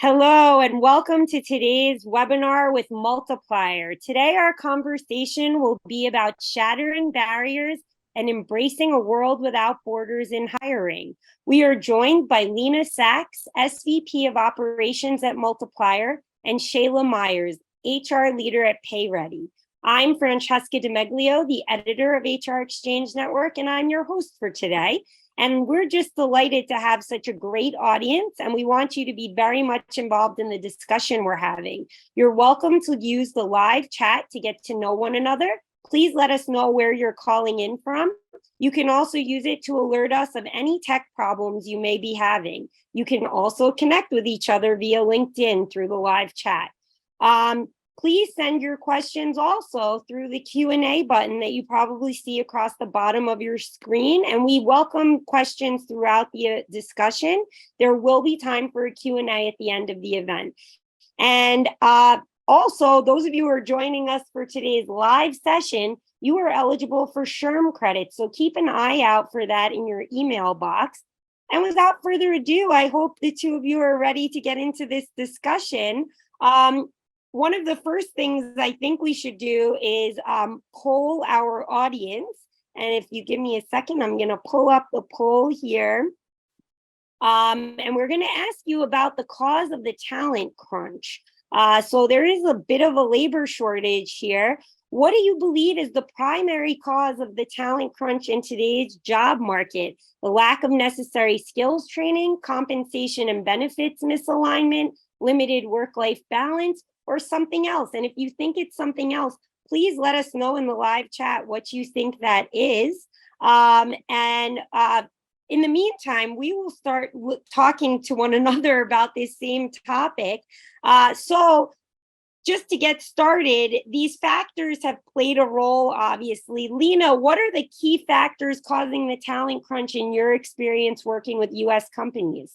Hello and welcome to today's webinar with Multiplier. Today our conversation will be about shattering barriers and embracing a world without borders in hiring. We are joined by Lina Szaks, SVP of Operations at Multiplier, and Shayla Myers, HR leader at PayReady. I'm Francesca DeMeglio, the editor of HR Exchange Network, and I'm your host for today. And we're just delighted to have such a great audience, and we want you to be very much involved in the discussion we're having. You're welcome to use the live chat to get to know one another. Please let us know where you're calling in from. You can also use it to alert us of any tech problems you may be having. You can also connect with each other via LinkedIn through the live chat. Please send your questions also through the Q&A button that you probably see across the bottom of your screen. And we welcome questions throughout the discussion. There will be time for a Q&A at the end of the event. And also, those of you who are joining us for today's live session, you are eligible for SHRM credits. So keep an eye out for that in your email box. And without further ado, I hope the two of you are ready to get into this discussion. One of the first things I think we should do is poll our audience. And if you give me a second, I'm going to pull up the poll here. And we're going to ask you about the cause of the talent crunch. So there is a bit of a labor shortage here. What do you believe is the primary cause of the talent crunch in today's job market? The lack of necessary skills training, compensation and benefits misalignment, limited work-life balance, or something else? And if you think it's something else, please let us know in the live chat what you think that is. In the meantime, we will start talking to one another about this same topic. So just to get started, these factors have played a role, obviously. Lina, what are the key factors causing the talent crunch in your experience working with US companies?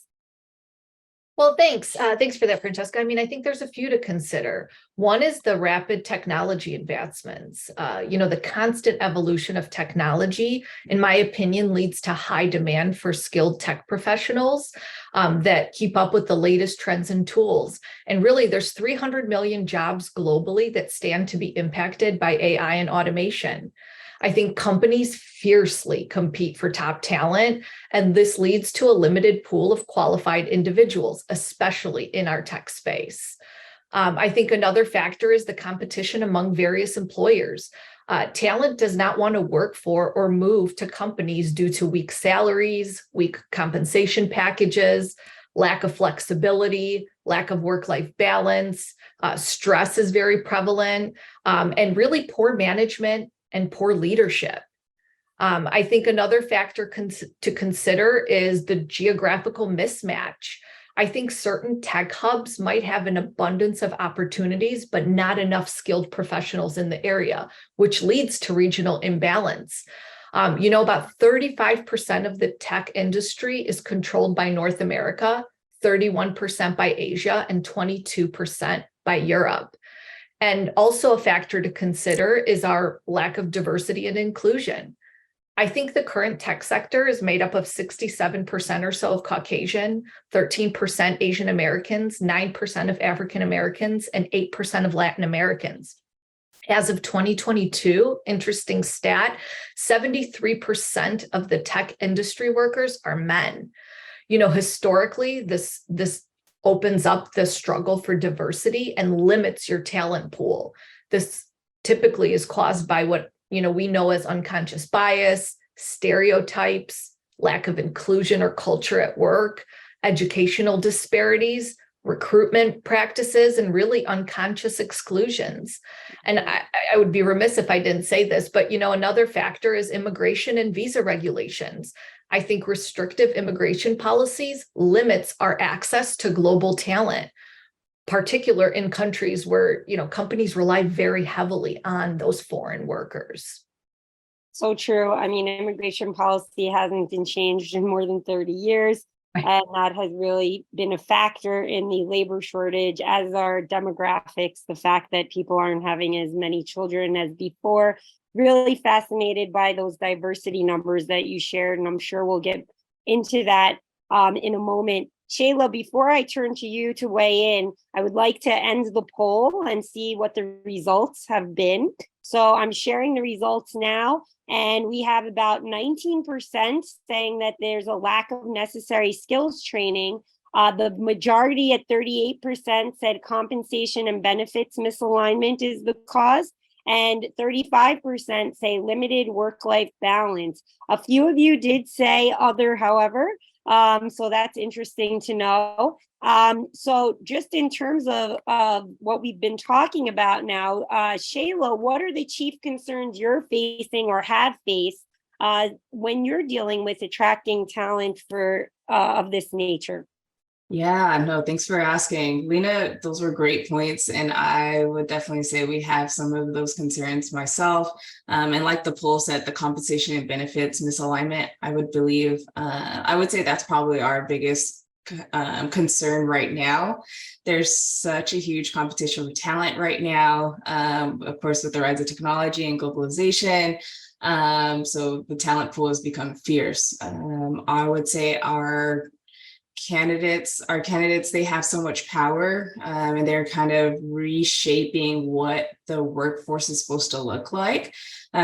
Well, thanks. Thanks for that, Francesca. I mean, I think there's a few to consider. One is the rapid technology advancements. The constant evolution of technology, in my opinion, leads to high demand for skilled tech professionals that keep up with the latest trends and tools. And really, there's 300 million jobs globally that stand to be impacted by AI and automation. I think companies fiercely compete for top talent, and this leads to a limited pool of qualified individuals, especially in our tech space. I think another factor is the competition among various employers. Talent does not want to work for or move to companies due to weak salaries, weak compensation packages, lack of flexibility, lack of work-life balance. Stress is very prevalent, and really poor management and poor leadership. I think another factor to consider is the geographical mismatch. I think certain tech hubs might have an abundance of opportunities, but not enough skilled professionals in the area, which leads to regional imbalance. About 35% of the tech industry is controlled by North America, 31% by Asia, and 22% by Europe. And also a factor to consider is our lack of diversity and inclusion. I think the current tech sector is made up of 67% or so of Caucasian, 13% Asian Americans, 9% of African Americans, and 8% of Latin Americans. As of 2022, interesting stat, 73% of the tech industry workers are men. Historically, this opens up the struggle for diversity and limits your talent pool. This typically is caused by what we know as unconscious bias, stereotypes, lack of inclusion or culture at work, educational disparities, recruitment practices, and really unconscious exclusions. And I would be remiss if I didn't say this, but another factor is immigration and visa regulations. I think restrictive immigration policies limits our access to global talent, particular in countries where, companies rely very heavily on those foreign workers. So true. I mean, immigration policy hasn't been changed in more than 30 years. Right. And that has really been a factor in the labor shortage, as are demographics, the fact that people aren't having as many children as before. Really fascinated by those diversity numbers that you shared, and I'm sure we'll get into that in a moment. Shayla, before I turn to you to weigh in, I would like to end the poll and see what the results have been. So I'm sharing the results now, and we have about 19% saying that there's a lack of necessary skills training. The majority at 38% said compensation and benefits misalignment is the cause, and 35% say limited work-life balance. A few of you did say other, however, so that's interesting to know. So just in terms of what we've been talking about now, Shayla, what are the chief concerns you're facing or have faced when you're dealing with attracting talent for of this nature? Yeah, no, thanks for asking. Lina, those were great points. And I would definitely say we have some of those concerns myself. And like the poll said, the compensation and benefits misalignment, I would say that's probably our biggest concern right now. There's such a huge competition for talent right now, of course, with the rise of technology and globalization. So the talent pool has become fierce. I would say our candidates, they have so much power, and they're kind of reshaping what the workforce is supposed to look like.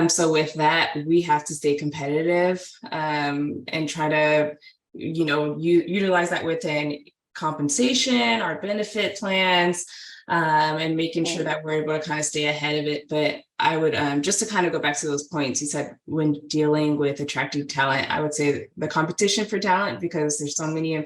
So with that, we have to stay competitive, and try to, utilize that within compensation, our benefit plans, and making sure that we're able to kind of stay ahead of it. But I would, just to kind of go back to those points, you said when dealing with attracting talent, I would say the competition for talent, because there's so many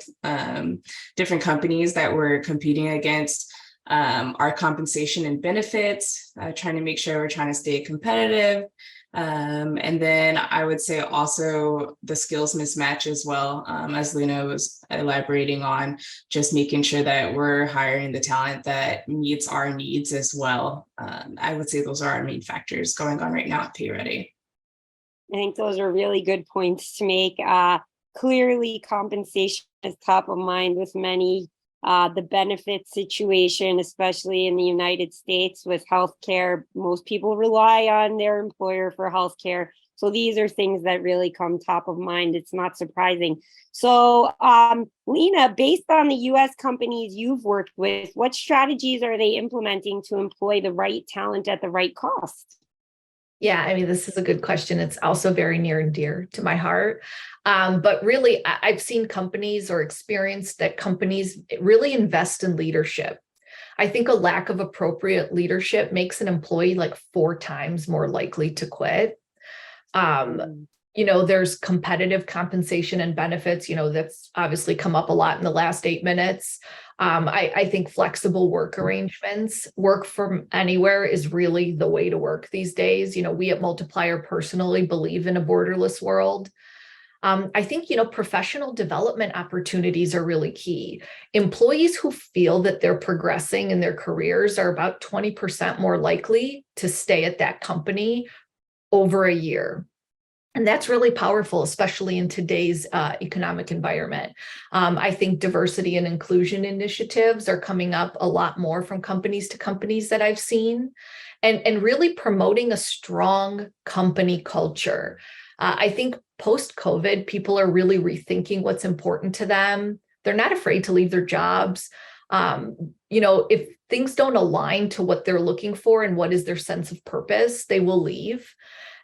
different companies that we're competing against, our compensation and benefits, trying to make sure we're trying to stay competitive. And then I would say also the skills mismatch as well, as Lina was elaborating on, just making sure that we're hiring the talent that meets our needs as well. I would say those are our main factors going on right now at PayReady. I think those are really good points to make. Clearly, compensation is top of mind with many. The benefit situation, especially in the United States with healthcare, most people rely on their employer for healthcare. So these are things that really come top of mind. It's not surprising. So, Lina, based on the US companies you've worked with, what strategies are they implementing to employ the right talent at the right cost? Yeah, I mean, this is a good question. It's also very near and dear to my heart. But really, I've seen companies or experienced that companies really invest in leadership. I think a lack of appropriate leadership makes an employee like 4 times more likely to quit. There's competitive compensation and benefits, that's obviously come up a lot in the last 8 minutes. I think flexible work arrangements, work from anywhere is really the way to work these days. We at Multiplier personally believe in a borderless world. I think, professional development opportunities are really key. Employees who feel that they're progressing in their careers are about 20% more likely to stay at that company over a year. And that's really powerful, especially in today's economic environment. I think diversity and inclusion initiatives are coming up a lot more from companies to companies that I've seen, and really promoting a strong company culture. I think post-COVID, people are really rethinking what's important to them. They're not afraid to leave their jobs. If things don't align to what they're looking for and what is their sense of purpose, they will leave.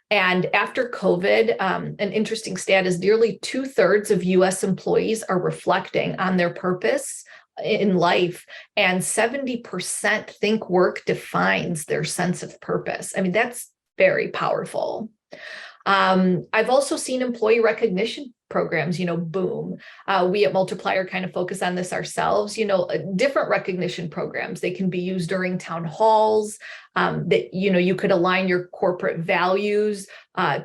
And after COVID, an interesting stat is nearly 2/3 of US employees are reflecting on their purpose in life, and 70% think work defines their sense of purpose. I mean, that's very powerful. I've also seen employee recognition programs, boom. We at Multiplier kind of focus on this ourselves, different recognition programs. They can be used during town halls, that, you could align your corporate values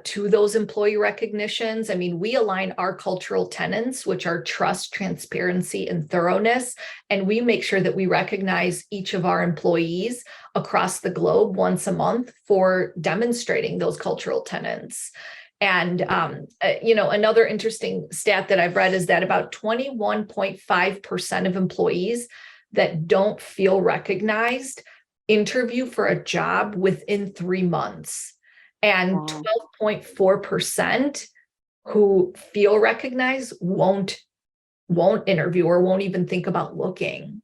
to those employee recognitions. I mean, we align our cultural tenets, which are trust, transparency, and thoroughness. And we make sure that we recognize each of our employees across the globe once a month for demonstrating those cultural tenets. And, another interesting stat that I've read is that about 21.5% of employees that don't feel recognized interview for a job within 3 months, and 12.4% who feel recognized won't won't interview or won't even think about looking.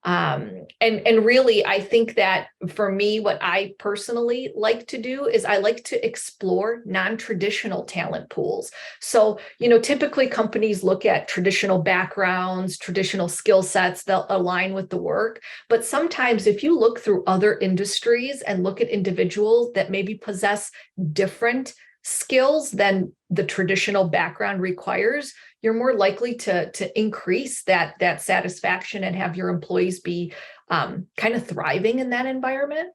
And really, I think that for me, what I personally like to do is I like to explore non-traditional talent pools. So, typically companies look at traditional backgrounds, traditional skill sets that align with the work. But sometimes if you look through other industries and look at individuals that maybe possess different skills than the traditional background requires, you're more likely to increase that satisfaction and have your employees be kind of thriving in that environment.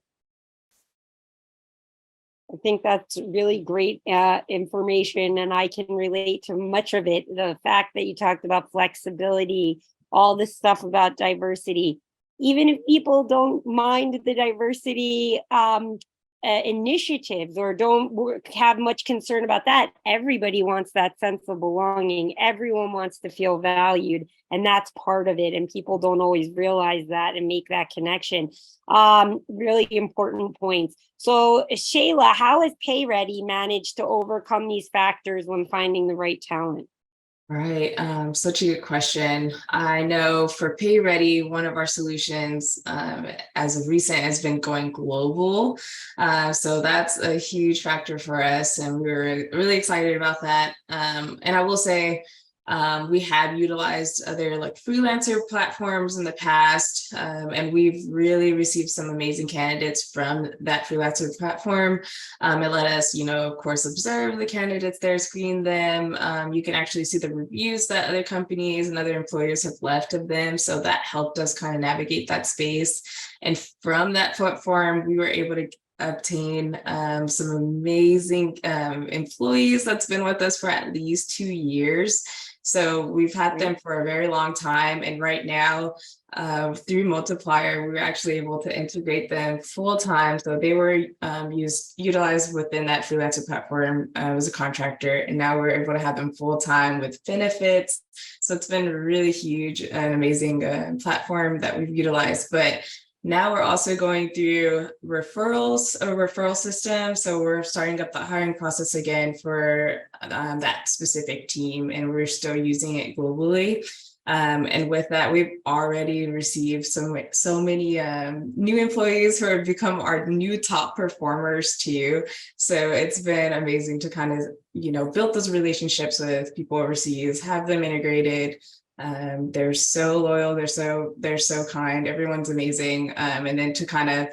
I think that's really great information, and I can relate to much of it. The fact that you talked about flexibility, all this stuff about diversity, even if people don't mind the diversity initiatives or don't have much concern about that, everybody wants that sense of belonging. Everyone wants to feel valued, and that's part of it. And people don't always realize that and make that connection. Really important points. So Shayla, how has PayReady managed to overcome these factors when finding the right talent? Right, such a good question. I know for PayReady, one of our solutions as of recent has been going global. So that's a huge factor for us, and we were really excited about that. And I will say, we have utilized other like freelancer platforms in the past, and we've really received some amazing candidates from that freelancer platform. It let us, of course, observe the candidates there, screen them. You can actually see the reviews that other companies and other employers have left of them. So that helped us kind of navigate that space. And from that platform, we were able to obtain some amazing employees that's been with us for at least 2 years. So we've had them for a very long time. And right now, through Multiplier, we were actually able to integrate them full time. So they were utilized within that freelancer platform as a contractor. And now we're able to have them full time with benefits. So it's been really huge and amazing platform that we've utilized. But now we're also going through a referral system. So we're starting up the hiring process again for that specific team, and we're still using it globally. And with that, we've already received so many new employees who have become our new top performers too. So it's been amazing to kind of, build those relationships with people overseas, have them integrated. They're so loyal, they're so kind, everyone's amazing. And then to kind of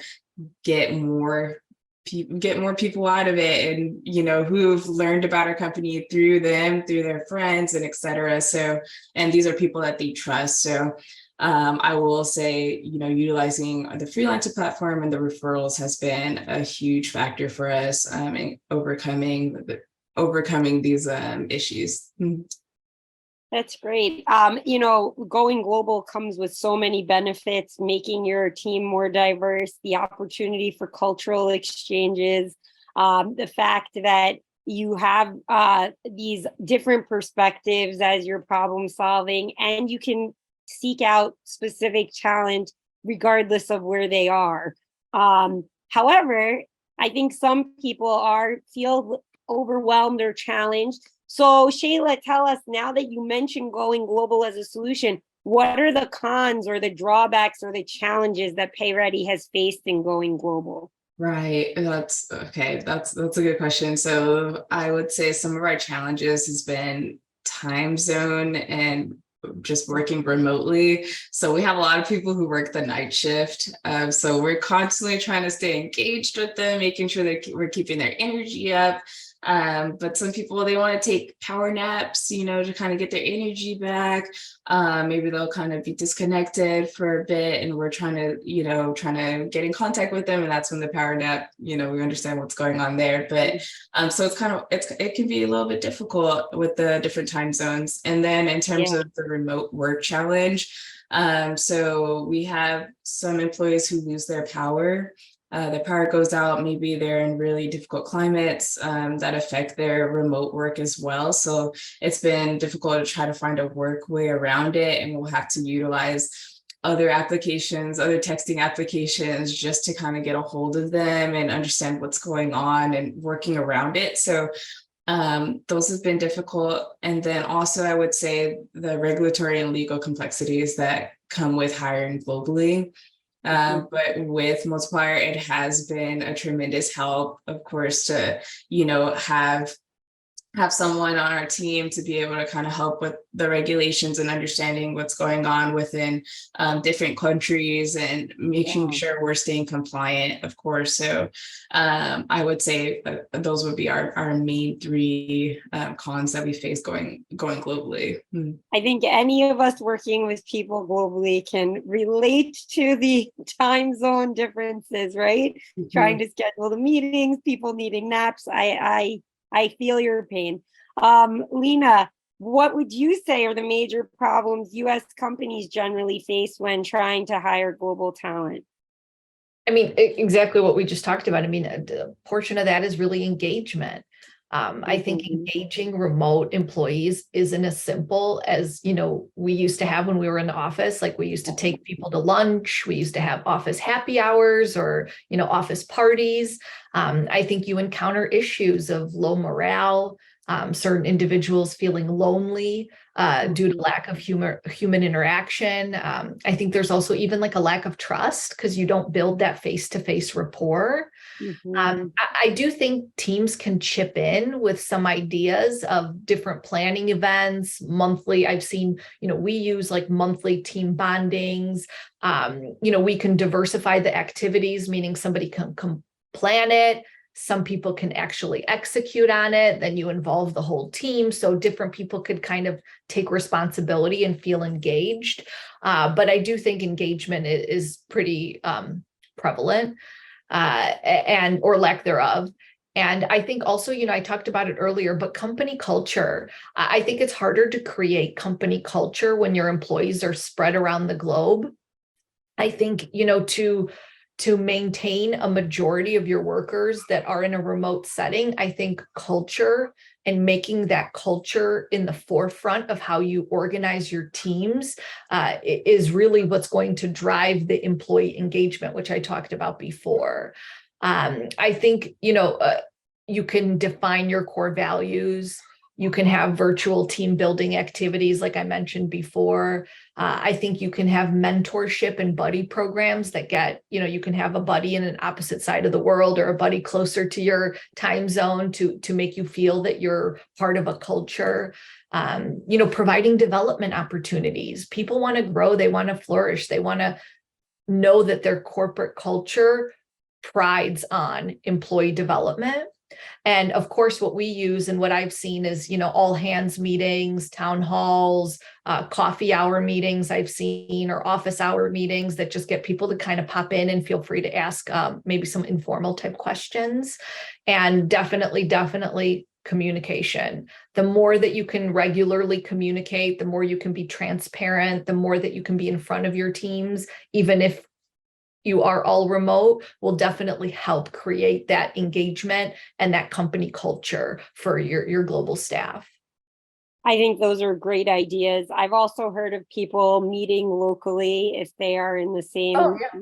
get more people out of it, and who've learned about our company through them, through their friends, and etc. So, and these are people that they trust. So I will say, utilizing the freelancer platform and the referrals has been a huge factor for us in overcoming these issues. That's great. Going global comes with so many benefits, making your team more diverse, the opportunity for cultural exchanges, the fact that you have these different perspectives as you're problem solving, and you can seek out specific talent regardless of where they are. However, I think some people feel overwhelmed or challenged. So Shayla, tell us, now that you mentioned going global as a solution, what are the cons or the drawbacks or the challenges that PayReady has faced in going global? Right, that's okay. That's a good question. So I would say some of our challenges has been time zone and just working remotely. So we have a lot of people who work the night shift. So we're constantly trying to stay engaged with them, making sure that we're keeping their energy up. But some people, they want to take power naps, to kind of get their energy back. Maybe they'll kind of be disconnected for a bit, and we're trying to get in contact with them. And that's when the power nap, we understand what's going on there. But so it can be a little bit difficult with the different time zones. And then in terms of the remote work challenge, so we have some employees who lose their power. The power goes out, maybe they're in really difficult climates that affect their remote work as well. So it's been difficult to try to find a work way around it, and we'll have to utilize other applications, other texting applications, just to kind of get a hold of them and understand what's going on and working around it. So Those have been difficult. And then also I would say the regulatory and legal complexities that come with hiring globally. But with Multiplier, it has been a tremendous help, of course, to, have someone on our team to be able to kind of help with the regulations and understanding what's going on within different countries and making sure we're staying compliant, of course. So I would say those would be our main three cons that we face going globally. I think any of us working with people globally can relate to the time zone differences, right? Trying to schedule the meetings, people needing naps. I feel your pain. Lina, what would you say are the major problems US companies generally face when trying to hire global talent? I mean, exactly what we just talked about. I mean, a portion of that is really engagement. I think engaging remote employees isn't as simple as, we used to have when we were in the office. Like we used to take people to lunch, we used to have office happy hours or, office parties. I think you encounter issues of low morale, certain individuals feeling lonely due to lack of human interaction. I think there's also even like a lack of trust because you don't build that face-to-face rapport. I do think teams can chip in with some ideas of different planning events, monthly. I've seen, we use like monthly team bondings. We can diversify the activities, meaning somebody can plan it. Some people can actually execute on it. Then you involve the whole team. So different people could kind of take responsibility and feel engaged. But I do think engagement is pretty prevalent. Or lack thereof. And I think also, I talked about it earlier, but company culture, I think it's harder to create company culture when your employees are spread around the globe. I think, to maintain a majority of your workers that are in a remote setting, I think culture and making that culture in the forefront of how you organize your teams is really what's going to drive the employee engagement, which I talked about before. I think, you can define your core values. You can have virtual team building activities, like I mentioned before. I think you can have mentorship and buddy programs that get, you can have a buddy in an opposite side of the world or a buddy closer to your time zone to make you feel that you're part of a culture. Providing development opportunities. People want to grow, they want to flourish, they want to know that their corporate culture prides on employee development. And of course, what we use and what I've seen is, all hands meetings, town halls, coffee hour meetings I've seen, or office hour meetings that just get people to kind of pop in and feel free to ask maybe some informal type questions. And definitely communication. The more that you can regularly communicate, the more you can be transparent, the more that you can be in front of your teams, even if you are all remote, will definitely help create that engagement and that company culture for your global staff. I think those are great ideas. I've also heard of people meeting locally if they are in the same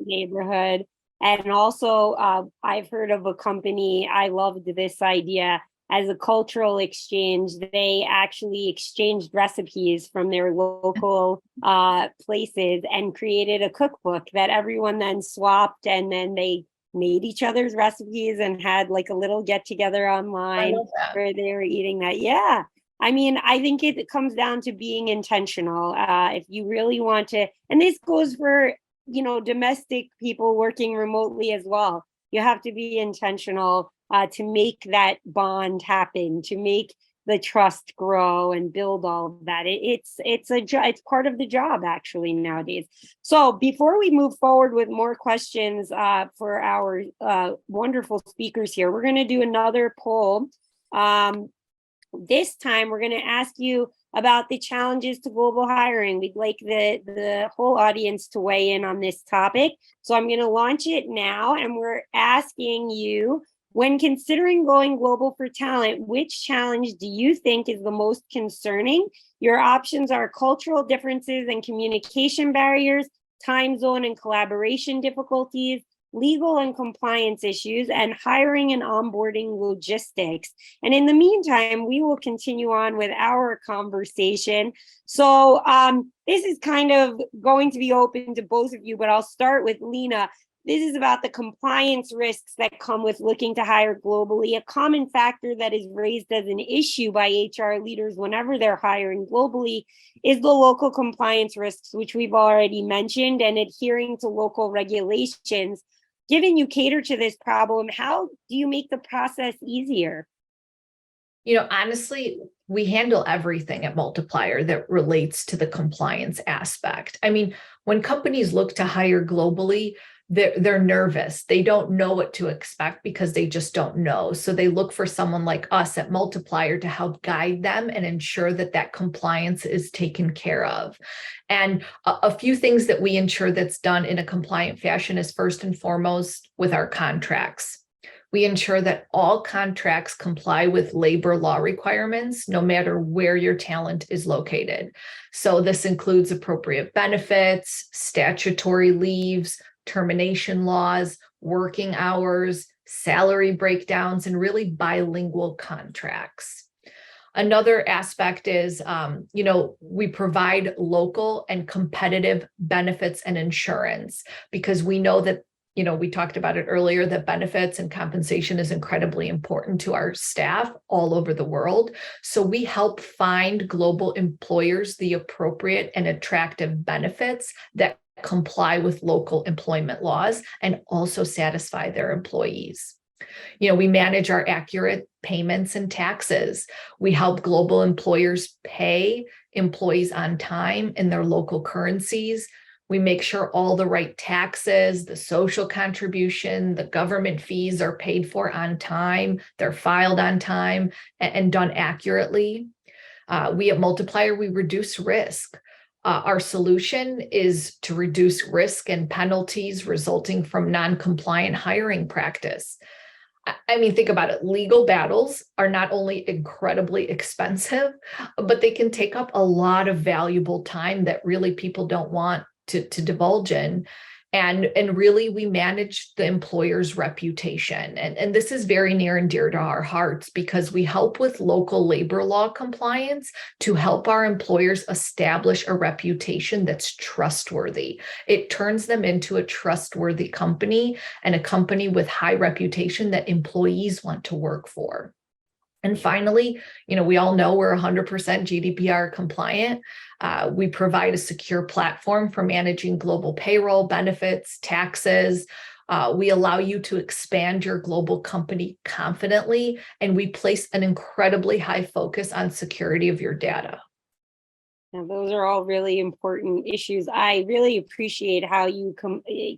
neighborhood. And also, I've heard of a company, I loved this idea. As a cultural exchange, they actually exchanged recipes from their local places and created a cookbook that everyone then swapped, and then they made each other's recipes and had like a little get together online where they were eating that. Yeah. I mean, I think it comes down to being intentional. If you really want to, and this goes for, domestic people working remotely as well. You have to be intentional to make that bond happen, to make the trust grow and build all of that. It's part of the job actually nowadays. So before we move forward with more questions for our wonderful speakers here, we're going to do another poll. This time we're going to ask you about the challenges to global hiring. We'd like the whole audience to weigh in on this topic. So I'm going to launch it now, and we're asking you, when considering going global for talent, which challenge do you think is the most concerning? Your options are cultural differences and communication barriers, time zone and collaboration difficulties, legal and compliance issues, and hiring and onboarding logistics. And in the meantime, we will continue on with our conversation. So this is kind of going to be open to both of you, but I'll start with Lina. This is about the compliance risks that come with looking to hire globally. A common factor that is raised as an issue by HR leaders whenever they're hiring globally is the local compliance risks, which we've already mentioned, and adhering to local regulations. Given you cater to this problem, how do you make the process easier? Honestly, we handle everything at Multiplier that relates to the compliance aspect. I mean, when companies look to hire globally, they're nervous. They don't know what to expect because they just don't know. So they look for someone like us at Multiplier to help guide them and ensure that that compliance is taken care of. And a few things that we ensure that's done in a compliant fashion is first and foremost with our contracts. We ensure that all contracts comply with labor law requirements, no matter where your talent is located. So this includes appropriate benefits, statutory leaves, termination laws, working hours, salary breakdowns, and really bilingual contracts. Another aspect is, we provide local and competitive benefits and insurance because we know that we talked about it earlier, that benefits and compensation is incredibly important to our staff all over the world. So we help find global employers the appropriate and attractive benefits that comply with local employment laws and also satisfy their employees. We manage our accurate payments and taxes. We help global employers pay employees on time in their local currencies. We make sure all the right taxes, the social contribution, the government fees are paid for on time, they're filed on time and done accurately. We at Multiplier, we reduce risk. Our solution is to reduce risk and penalties resulting from non-compliant hiring practice. I mean, think about it. Legal battles are not only incredibly expensive, but they can take up a lot of valuable time that really people don't want to divulge in. And really, we manage the employer's reputation. And this is very near and dear to our hearts because we help with local labor law compliance to help our employers establish a reputation that's trustworthy. It turns them into a trustworthy company and a company with high reputation that employees want to work for. And finally, we all know we're 100% GDPR compliant. We provide a secure platform for managing global payroll, benefits, taxes. We allow you to expand your global company confidently, and we place an incredibly high focus on security of your data. Now, those are all really important issues. I really appreciate how you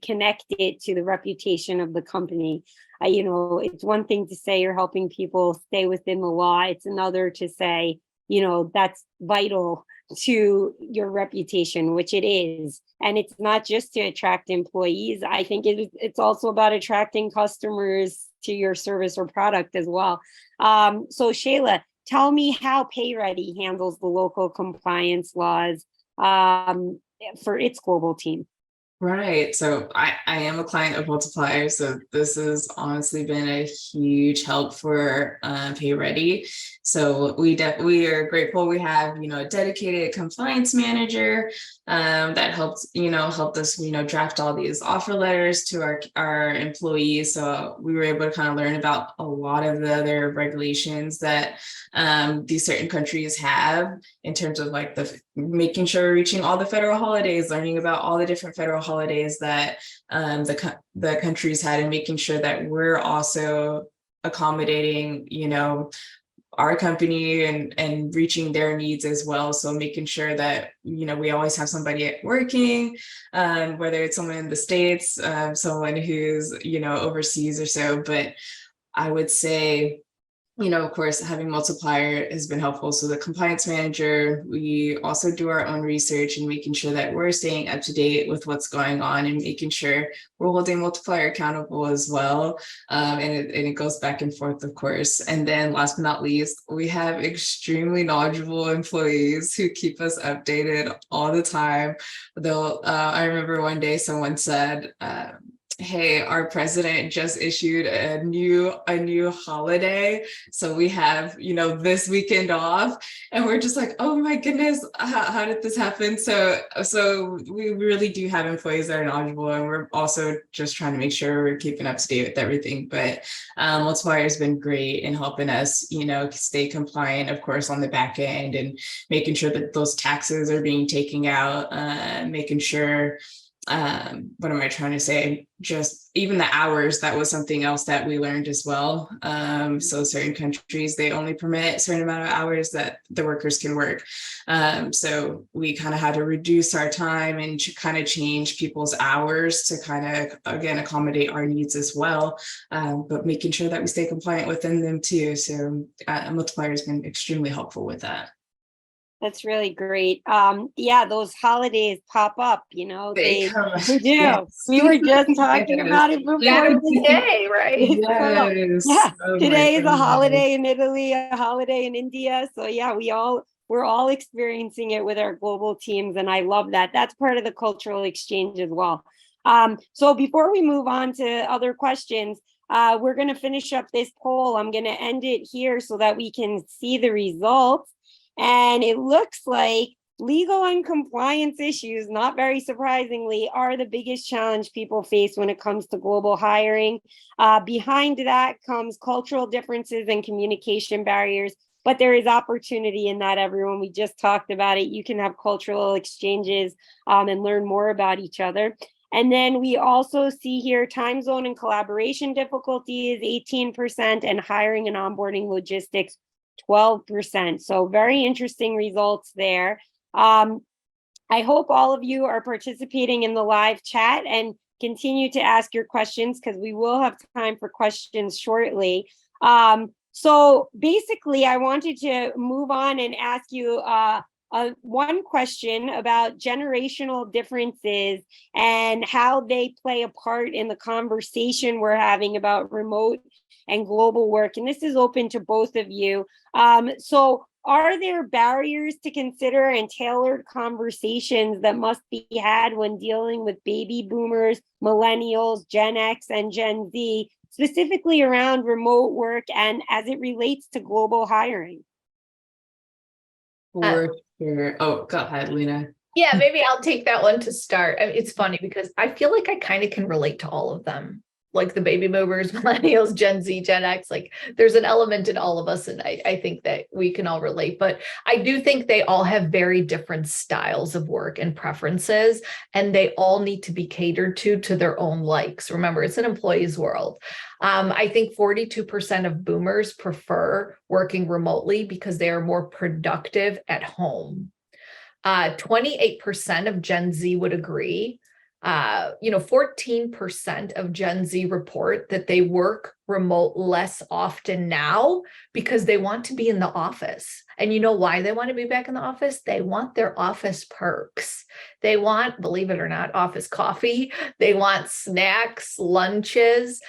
connect it to the reputation of the company. It's one thing to say you're helping people stay within the law. It's another to say, that's vital to your reputation, which it is. And it's not just to attract employees. I think it's also about attracting customers to your service or product as well. So Shayla, tell me how PayReady handles the local compliance laws for its global team. Right. So I am a client of Multiplier. So this has honestly been a huge help for PayReady. So we are grateful we have, a dedicated compliance manager that helped us, draft all these offer letters to our employees. So we were able to kind of learn about a lot of the other regulations that these certain countries have in terms of like making sure we're reaching all the federal holidays, learning about all the different federal holidays that the countries had, and making sure that we're also accommodating, our company and reaching their needs as well. So making sure that, we always have somebody working, whether it's someone in the States, someone who's, overseas or so. But I would say, of course, having Multiplier has been helpful. So the compliance manager, we also do our own research and making sure that we're staying up to date with what's going on and making sure we're holding Multiplier accountable as well. And it goes back and forth, of course. And then last but not least, we have extremely knowledgeable employees who keep us updated all the time. I remember one day someone said, hey, our president just issued a new holiday, so we have, this weekend off, and we're just like, oh my goodness, how did this happen? So we really do have employees that are knowledgeable, and we're also just trying to make sure we're keeping up to date with everything. But Multiplier has been great in helping us, stay compliant, of course, on the back end, and making sure that those taxes are being taken out, making sure, what am I trying to say? Just even the hours, that was something else that we learned as well. So certain countries, they only permit a certain amount of hours that the workers can work. So we kind of had to reduce our time and kind of change people's hours to kind of, again, accommodate our needs as well, but making sure that we stay compliant within them too. So Multiplier has been extremely helpful with that. That's really great. Yeah, those holidays pop up, They they come, do. yes. We were just talking Yes. about it before Yes. this Today, right? So, Yes. yeah, Oh my today is a goodness. holiday in Italy, a holiday in India. So yeah, we're all experiencing it with our global teams, and I love that. That's part of the cultural exchange as well. So before we move on to other questions, we're going to finish up this poll. I'm going to end it here so that we can see the results. And it looks like legal and compliance issues, not very surprisingly, are the biggest challenge people face when it comes to global hiring. Behind that comes cultural differences and communication barriers, but there is opportunity in that, everyone. We just talked about it. You can have cultural exchanges and learn more about each other. And then we also see here time zone and collaboration difficulties, 18%, and hiring and onboarding logistics, 12%. So very interesting results there. I hope all of you are participating in the live chat and continue to ask your questions, because we will have time for questions shortly. So basically, I wanted to move on and ask you one question about generational differences and how they play a part in the conversation we're having about remote and global work. And this is open to both of you. So are there barriers to consider and tailored conversations that must be had when dealing with baby boomers, millennials, Gen X, and Gen Z, specifically around remote work and as it relates to global hiring? For sure. Oh, go ahead, Lina. Yeah, maybe I'll take that one to start. I mean, it's funny because I feel like I kind of can relate to all of them, like the baby boomers, millennials, Gen Z, Gen X. Like there's an element in all of us, and I think that we can all relate. But I do think they all have very different styles of work and preferences, and they all need to be catered to their own likes. Remember, it's an employee's world. I think 42% of boomers prefer working remotely because they are more productive at home. 28% of Gen Z would agree. 14% of Gen Z report that they work remote less often now because they want to be in the office. And you know why they want to be back in the office? They want their office perks. They want, believe it or not, office coffee. They want snacks, lunches,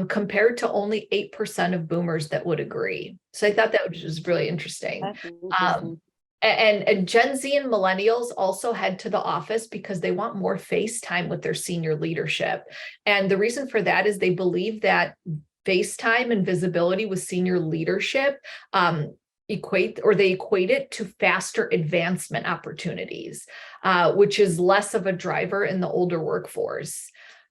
compared to only 8% of boomers that would agree. So I thought that was really interesting. That's interesting. And Gen Z and millennials also head to the office because they want more face time with their senior leadership. And the reason for that is they believe that face time and visibility with senior leadership equate it to faster advancement opportunities, which is less of a driver in the older workforce.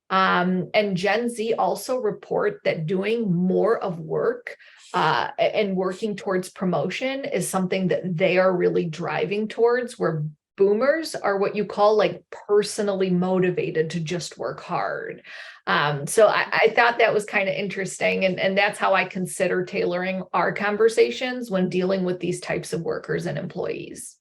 And Gen Z also report that doing more of work and working towards promotion is something that they are really driving towards, where boomers are what you call like personally motivated to just work hard. So I thought that was kind of interesting. And that's how I consider tailoring our conversations when dealing with these types of workers and employees.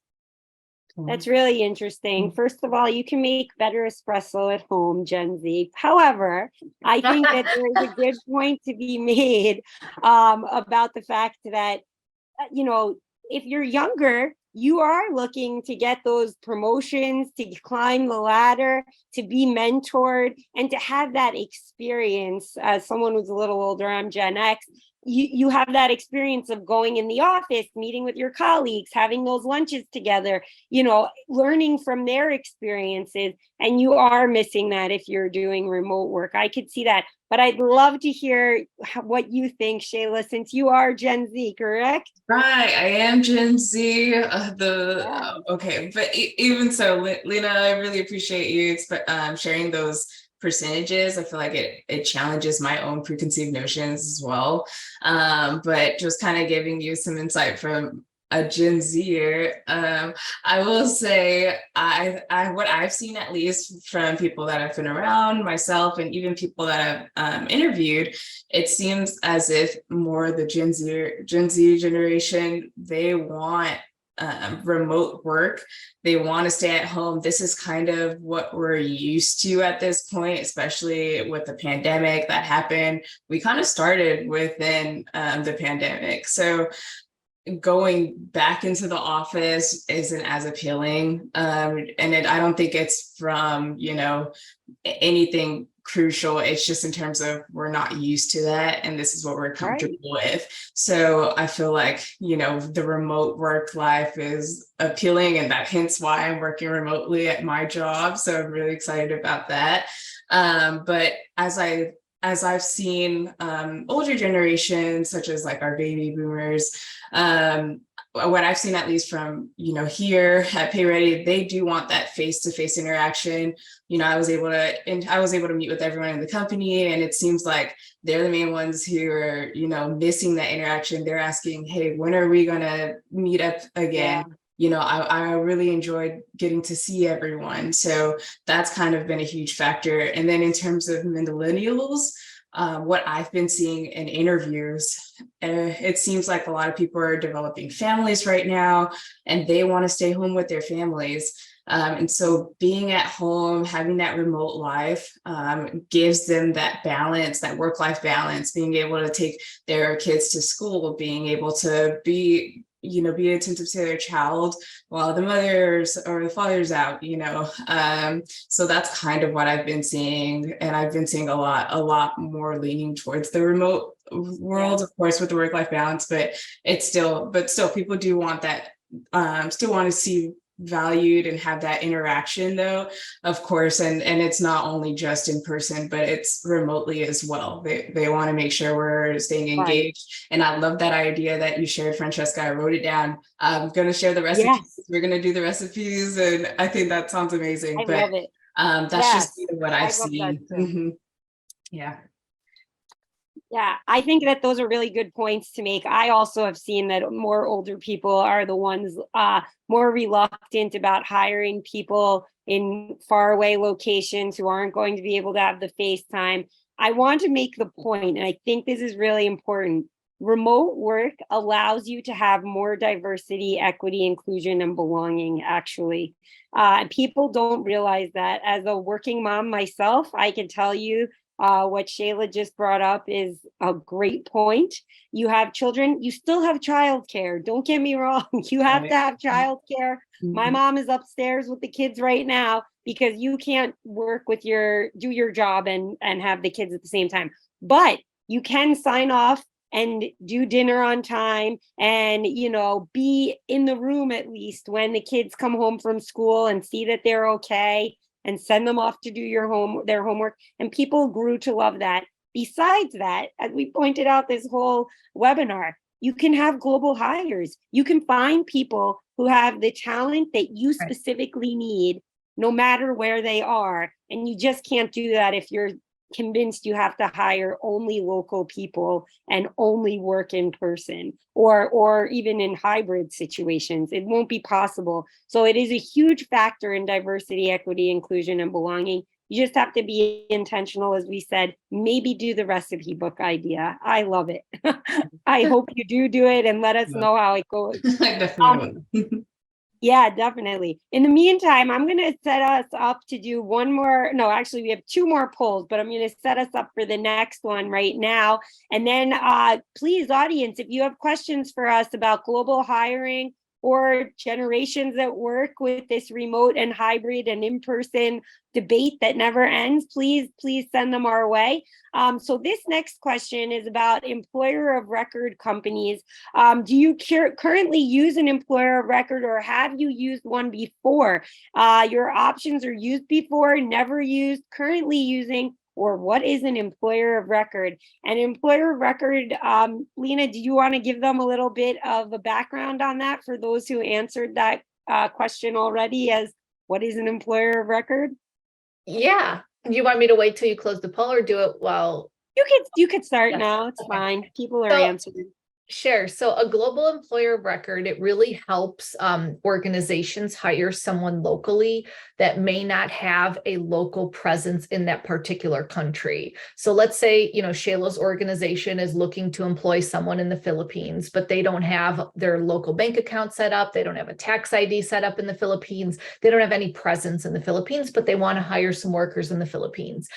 That's really interesting. First of all, you can make better espresso at home, Gen Z. However, I think that there is a good point to be made about the fact that, if you're younger, you are looking to get those promotions, to climb the ladder, to be mentored, and to have that experience. As someone who's a little older, I'm Gen X. you have that experience of going in the office, meeting with your colleagues, having those lunches together, learning from their experiences. And you are missing that if you're doing remote work. I could see that. But I'd love to hear what you think, Shayla, since you are Gen Z, correct? Right, I am Gen Z. Okay, but even so, Lina, I really appreciate you sharing those percentages. I feel like it challenges my own preconceived notions as well. But just kind of giving you some insight from a Gen Zer, I will say what I've seen, at least from people that I've been around, myself, and even people that I've interviewed, it seems as if more the Gen Z generation, they want remote work. They want to stay at home. This is kind of what we're used to at this point, especially with the pandemic that happened. We kind of started within the pandemic. So going back into the office isn't as appealing. I don't think it's from, anything crucial. It's just in terms of we're not used to that. And this is what we're comfortable with. So I feel like, the remote work life is appealing, and that hence why I'm working remotely at my job. So I'm really excited about that. But as I've seen older generations, such as like our baby boomers, what I've seen, at least from, here at PayReady, they do want that face-to-face interaction. I was able to meet with everyone in the company, and it seems like they're the main ones who are, missing that interaction. They're asking, hey, when are we going to meet up again? Yeah. I really enjoyed getting to see everyone. So that's kind of been a huge factor. And then in terms of millennials, what I've been seeing in interviews, it seems like a lot of people are developing families right now, and they want to stay home with their families. And so being at home, having that remote life gives them that balance, that work-life balance, being able to take their kids to school, being able to be attentive to their child while the mother's or the father's out, so that's kind of what I've been seeing. And I've been seeing a lot more leaning towards the remote world, of course, with the work-life balance, but still people do want that, still want to see valued and have that interaction, though, of course, and it's not only just in person, but it's remotely as well. They want to make sure we're staying engaged. And I love that idea that you shared, Francesca. I wrote it down. I'm going to share the recipes. Yes. We're going to do the recipes, and I think that sounds amazing. I love it. That's just what I've seen. Mm-hmm. Yeah. Yeah, I think that those are really good points to make. I also have seen that more older people are the ones more reluctant about hiring people in faraway locations who aren't going to be able to have the face time. I want to make the point, and I think this is really important. Remote work allows you to have more diversity, equity, inclusion, and belonging, actually. People don't realize that. As a working mom myself, I can tell you what Shayla just brought up is a great point. You have children, you still have childcare. Don't get me wrong. You have to have childcare. My mom is upstairs with the kids right now because you can't work with do your job and have the kids at the same time. But you can sign off and do dinner on time and, be in the room at least when the kids come home from school and see that they're okay, and send them off to do their homework. And people grew to love that. Besides that, as we pointed out this whole webinar, you can have global hires. You can find people who have the talent that you specifically need, no matter where they are. And you just can't do that if you're convinced you have to hire only local people and only work in person, or even in hybrid situations. It won't be possible. So it is a huge factor in diversity, equity, inclusion, and belonging. You just have to be intentional, as we said. Maybe do the recipe book idea. I love it. I hope you do it and let us know how it goes. Yeah, definitely. In the meantime, I'm going to set us up to do one more. No, actually, we have two more polls, but I'm going to set us up for the next one right now. And then please, audience, if you have questions for us about global hiring or generations at work with this remote and hybrid and in-person debate that never ends, please send them our way. So this next question is about employer of record companies. Do you currently use an employer of record, or have you used one before? Your options are used before, never used, currently using, or what is an employer of record? An employer of record, Lina, do you want to give them a little bit of a background on that for those who answered that question already, as what is an employer of record? Yeah. You want me to wait till you close the poll or do it while? You could start Yes. now. It's Okay. fine. People are So- answering. Sure. So a global employer of record, it really helps organizations hire someone locally that may not have a local presence in that particular country. So let's say, Shayla's organization is looking to employ someone in the Philippines, but they don't have their local bank account set up. They don't have a tax ID set up in the Philippines. They don't have any presence in the Philippines, but they want to hire some workers in the Philippines.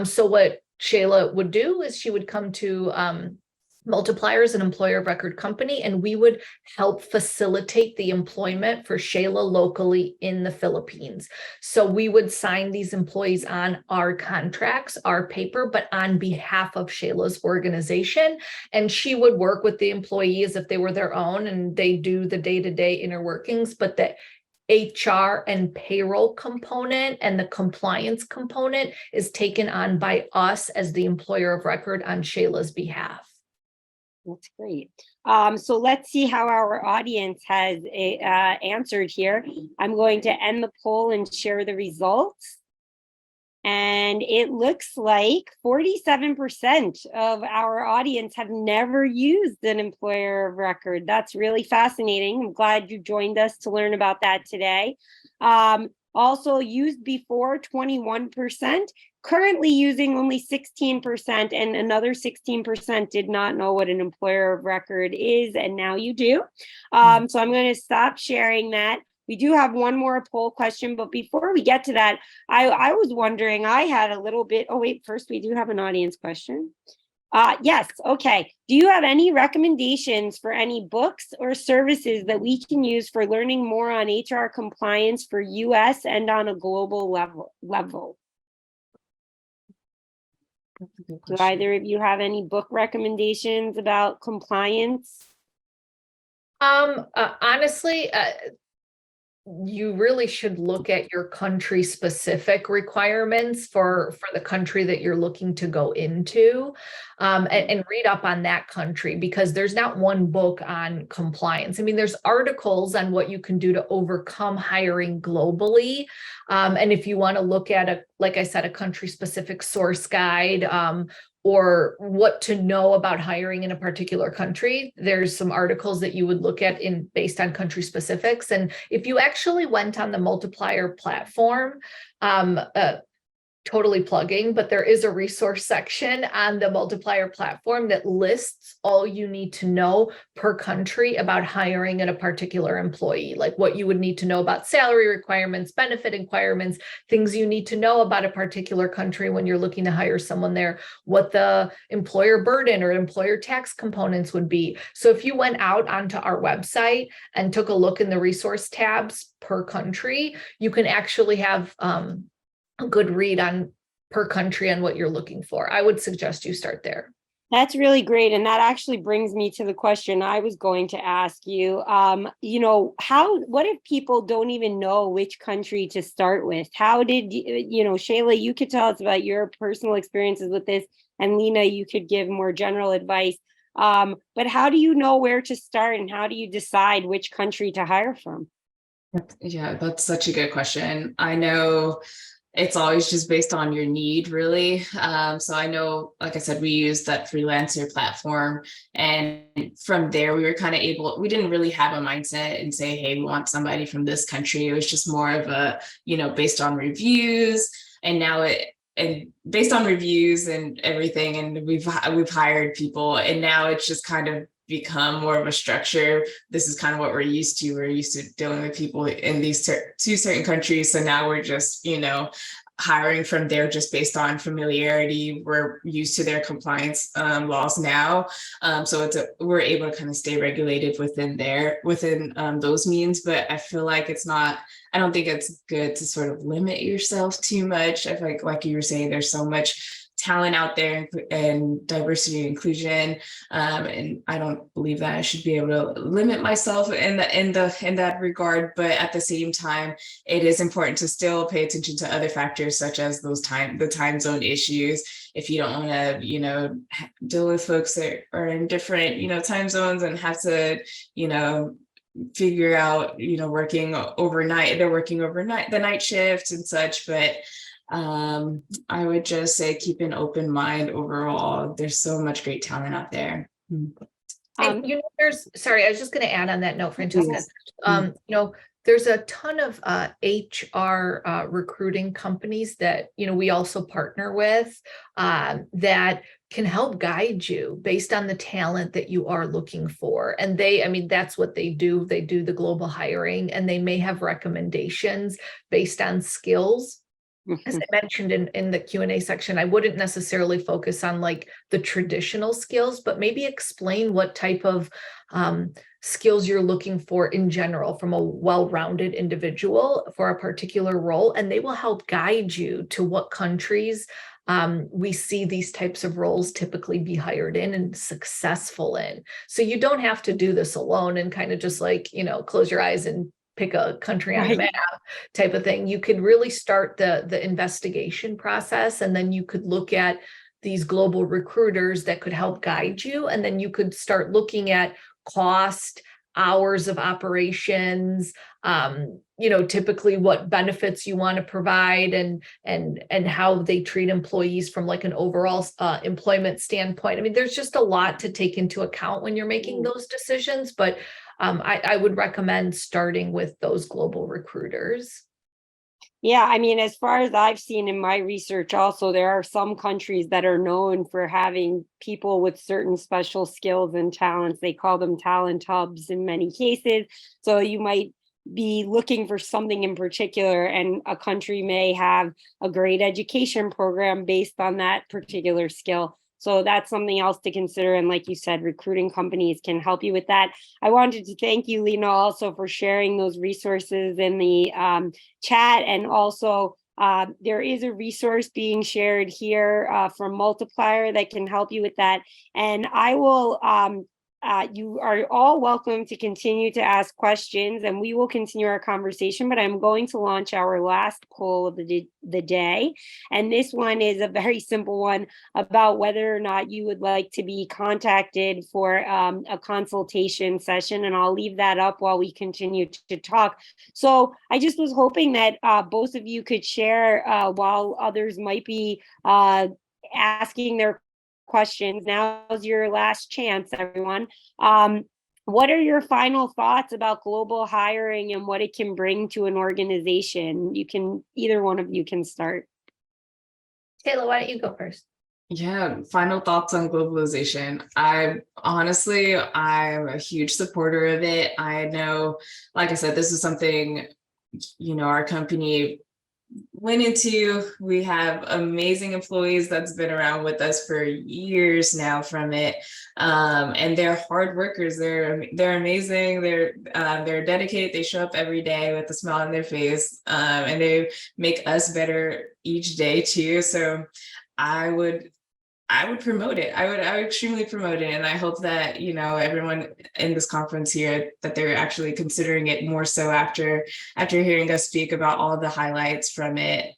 So what Shayla would do is she would come to Multipliers, an employer of record company, and we would help facilitate the employment for Shayla locally in the Philippines. So we would sign these employees on our contracts, our paper, but on behalf of Shayla's organization. And she would work with the employees if they were their own, and they do the day-to-day inner workings, but the HR and payroll component and the compliance component is taken on by us as the employer of record on Shayla's behalf. That's great. So let's see how our audience has answered here. I'm going to end the poll and share the results. And it looks like 47% of our audience have never used an employer of record. That's really fascinating. I'm glad you joined us to learn about that today. Also used before, 21%. Currently using only 16%, and another 16% did not know what an employer of record is, and now you do. So I'm going to stop sharing that. We do have one more poll question, but before we get to that, I was wondering, I had a little bit, oh wait, first we do have an audience question. Yes, okay. Do you have any recommendations for any books or services that we can use for learning more on HR compliance for US and on a global level? Do either of you have any book recommendations about compliance? Honestly, you really should look at your country specific requirements for the country that you're looking to go into, and read up on that country, because there's not one book on compliance. I mean, there's articles on what you can do to overcome hiring globally. And if you want to look at like I said, a country specific source guide, or what to know about hiring in a particular country, there's some articles that you would look at based on country specifics. And if you actually went on the Multiplier platform, totally plugging, but there is a resource section on the Multiplier platform that lists all you need to know per country about hiring in a particular employee, like what you would need to know about salary requirements, benefit requirements, things you need to know about a particular country when you're looking to hire someone there, what the employer burden or employer tax components would be. So if you went out onto our website and took a look in the resource tabs per country, you can actually have a good read on per country on what you're looking for. I would suggest you start there. That's really great. And that actually brings me to the question I was going to ask you. What if people don't even know which country to start with? How did, Shayla, you could tell us about your personal experiences with this, and Lina, you could give more general advice. But how do you know where to start, and how do you decide which country to hire from? Yeah, that's such a good question. I know it's always just based on your need, really. So I know, like I said, we used that freelancer platform, and from there we were kind of we didn't really have a mindset and say, hey, we want somebody from this country. It was just more of a, based on reviews, and based on reviews and everything. And we've hired people, and now it's just kind of become more of a structure. This is kind of what we're used to. We're used to dealing with people in these two certain countries. So now we're just, hiring from there just based on familiarity. We're used to their compliance laws now. So we're able to kind of stay regulated within those means, but I feel like I don't think it's good to sort of limit yourself too much. I feel like you were saying, there's so much talent out there and diversity and inclusion. And I don't believe that I should be able to limit myself in that regard. But at the same time, it is important to still pay attention to other factors, such as the time zone issues. If you don't want to, deal with folks that are in different, time zones and have to, figure out, working overnight, the night shifts and such. But I would just say keep an open mind overall. There's so much great talent out there. And, sorry, I was just going to add on that note, Francesca. There's a ton of HR recruiting companies that, we also partner with that can help guide you based on the talent that you are looking for. And that's what they do. They do the global hiring, and they may have recommendations based on skills. As I mentioned in the Q&A section, I wouldn't necessarily focus on like the traditional skills, but maybe explain what type of skills you're looking for in general from a well-rounded individual for a particular role. And they will help guide you to what countries we see these types of roles typically be hired in and successful in. So you don't have to do this alone and kind of just like, close your eyes and pick a country on the map type of thing. You could really start the investigation process, and then you could look at these global recruiters that could help guide you. And then you could start looking at cost, hours of operations, typically what benefits you want to provide and how they treat employees from like an overall employment standpoint. There's just a lot to take into account when you're making those decisions, but I would recommend starting with those global recruiters. Yeah, as far as I've seen in my research, also, there are some countries that are known for having people with certain special skills and talents. They call them talent hubs in many cases. So you might be looking for something in particular, and a country may have a great education program based on that particular skill. So that's something else to consider. And like you said, recruiting companies can help you with that. I wanted to thank you, Lina, also for sharing those resources in the chat. And also, there is a resource being shared here from Multiplier that can help you with that. And I will you are all welcome to continue to ask questions, and we will continue our conversation, but I'm going to launch our last poll of the day. And this one is a very simple one about whether or not you would like to be contacted for a consultation session. And I'll leave that up while we continue to talk. So I just was hoping that both of you could share while others might be asking their questions. Now's your last chance, everyone. What are your final thoughts about global hiring and what it can bring to an organization? Either one of you can start. Shayla, why don't you go first? Yeah, final thoughts on globalization. I'm a huge supporter of it. I know, like I said, this is something, our company went into. We have amazing employees that's been around with us for years now from it, and they're hard workers. They're amazing. They're dedicated. They show up every day with a smile on their face, and they make us better each day too. So I would promote it. I would extremely promote it. And I hope that, everyone in this conference here, that they're actually considering it more so after hearing us speak about all the highlights from it.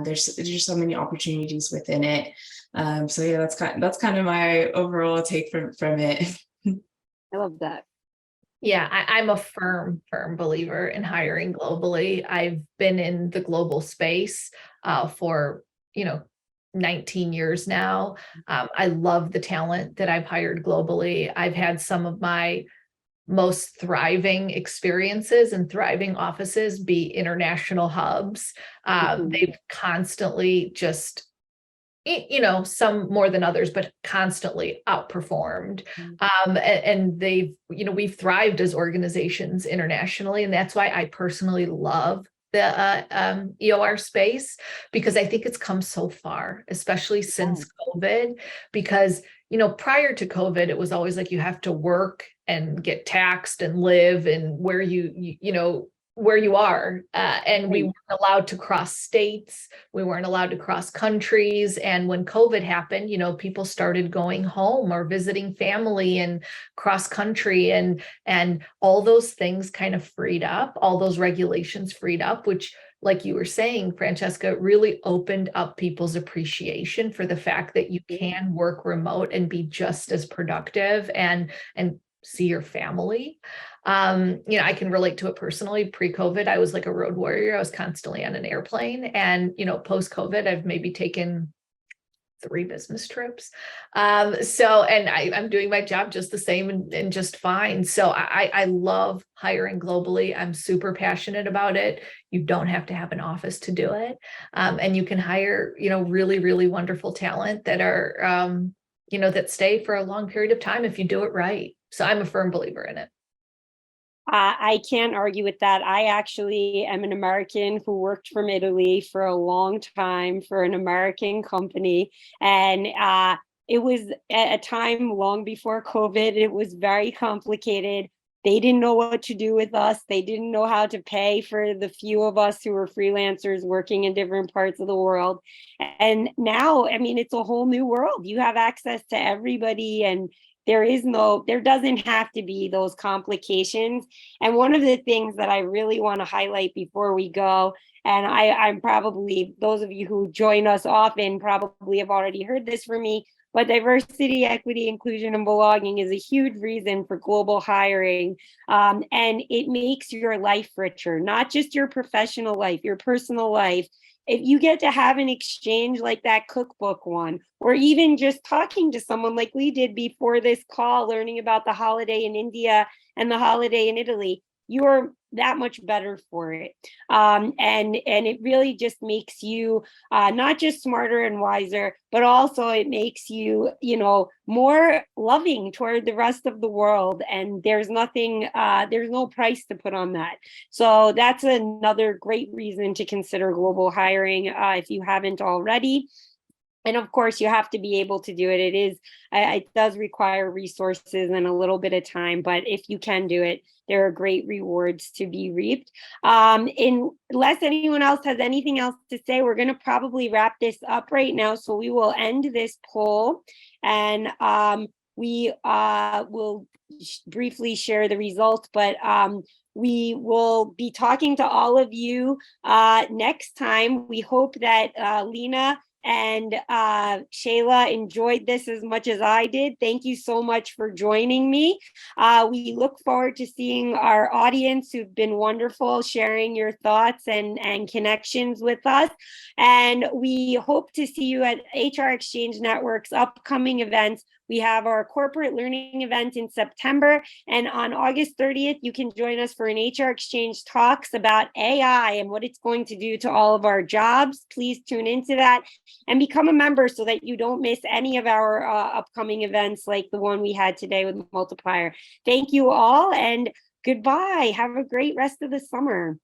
There's just so many opportunities within it. So yeah, that's kind of my overall take from it. I love that. Yeah, I'm a firm believer in hiring globally. I've been in the global space for, 19 years now. I love the talent that I've hired globally. I've had some of my most thriving experiences and thriving offices be international hubs. They've constantly just, some more than others, but constantly outperformed. And they've, we've thrived as organizations internationally. And that's why I personally love the EOR space, because I think it's come so far, especially since COVID, because, you know, prior to COVID, it was always like you have to work and get taxed and live and where you know, where you are. And we weren't allowed to cross states. We weren't allowed to cross countries. And when COVID happened, you know, people started going home or visiting family and cross country, and all those things kind of freed up, all those regulations freed up, which, like you were saying, Francesca, really opened up people's appreciation for the fact that you can work remote and be just as productive and see your family. You know, I can relate to it personally. Pre-COVID, I was like a road warrior. I was constantly on an airplane. And, you know, post-COVID, I've maybe taken 3 business trips. And I'm doing my job just the same and just fine. So I love hiring globally. I'm super passionate about it. You don't have to have an office to do it. And you can hire, you know, really, really wonderful talent that are, you know, that stay for a long period of time if you do it right. So I'm a firm believer in it. I can't argue with that. I actually am an American who worked from Italy for a long time for an American company. And it was at a time long before COVID. It was very complicated. They didn't know what to do with us. They didn't know how to pay for the few of us who were freelancers working in different parts of the world. And now, I mean, it's a whole new world. You have access to everybody, and there doesn't have to be those complications. And one of the things that I really want to highlight before we go, and I'm probably, those of you who join us often probably have already heard this from me, but diversity, equity, inclusion, and belonging is a huge reason for global hiring. And it makes your life richer, not just your professional life, your personal life. If you get to have an exchange like that cookbook one, or even just talking to someone like we did before this call, learning about the holiday in India and the holiday in Italy, you're that much better for it. And it really just makes you not just smarter and wiser, but also it makes you, you know, more loving toward the rest of the world. And there's no price to put on that. So that's another great reason to consider global hiring if you haven't already. And of course, you have to be able to do it. It does require resources and a little bit of time, but if you can do it, there are great rewards to be reaped. Unless anyone else has anything else to say, we're going to probably wrap this up right now. So we will end this poll, and we will briefly share the results, but we will be talking to all of you next time. We hope that Lina and Shayla enjoyed this as much as I did. Thank you so much for joining me. We look forward to seeing our audience who've been wonderful, sharing your thoughts and connections with us. And we hope to see you at HR Exchange Network's upcoming events. We have our corporate learning event in September, and on August 30th, you can join us for an HR Exchange talks about AI and what it's going to do to all of our jobs. Please tune into that and become a member so that you don't miss any of our upcoming events like the one we had today with Multiplier. Thank you all, and goodbye. Have a great rest of the summer.